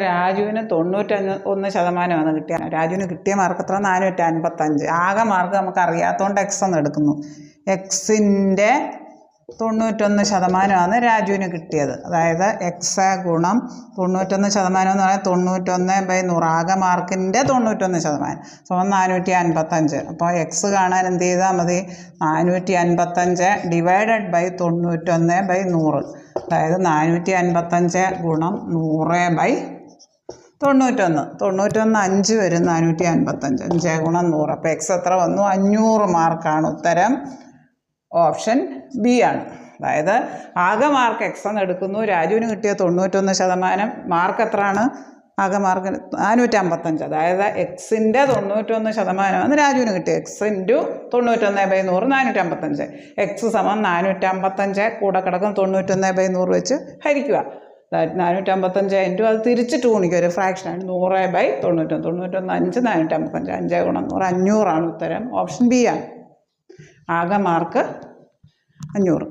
രാജുവിന് 91% കിട്ടിയ. രാജുവിന് കിട്ടിയ മാർക്ക് എത്ര? 455. ആകെ മാർക്ക് നമുക്ക് അറിയാത്തതുകൊണ്ട് എക്സ് എന്ന് എടുക്കുന്നു. എക്സിൻ്റെ 91% രാജുവിന് കിട്ടിയത്. അതായത് എക്സ് ഗുണം 91% എന്ന് പറഞ്ഞാൽ 91/100. ആകെ മാർക്കിൻ്റെ 91% സമം 455. അപ്പോൾ എക്സ് കാണാൻ എന്ത് ചെയ്താൽ മതി? 455 ഡിവൈഡഡ് ബൈ 91/100. അതായത് 455 ഗുണം 100/91. 5 വരും. 455 5 ഗുണം 100. അപ്പോൾ എക്സ് എത്ര വന്നു? 500 മാർക്കാണ് ഉത്തരം. ഓപ്ഷൻ ബി ആണ്. അതായത് ആകെ മാർക്ക് എക്സ് എന്ന് എടുക്കുന്നു. രാജുവിന് കിട്ടിയ 91% മാർക്ക് എത്രയാണ്? ആകെ മാർക്ക് 455. അതായത് എക്സിൻ്റെ 91% രാജുവിന് കിട്ടിയ. X into 91/100 455. എക്സ് സമം 455 കൂടെ കിടക്കും 91/100 വെച്ച് ഹരിക്കുക. 455 ഇൻറ്റു അത് തിരിച്ചിട്ട് ഗുണിക്കുക. ഒരു ഫ്രാക്ഷനാണ്. 100/91. 91 5 455 5 ഗുണം 100 500 ആണ് ഉത്തരം. ഓപ്ഷൻ ബി ആണ്. ആകെ മാർക്ക് 500.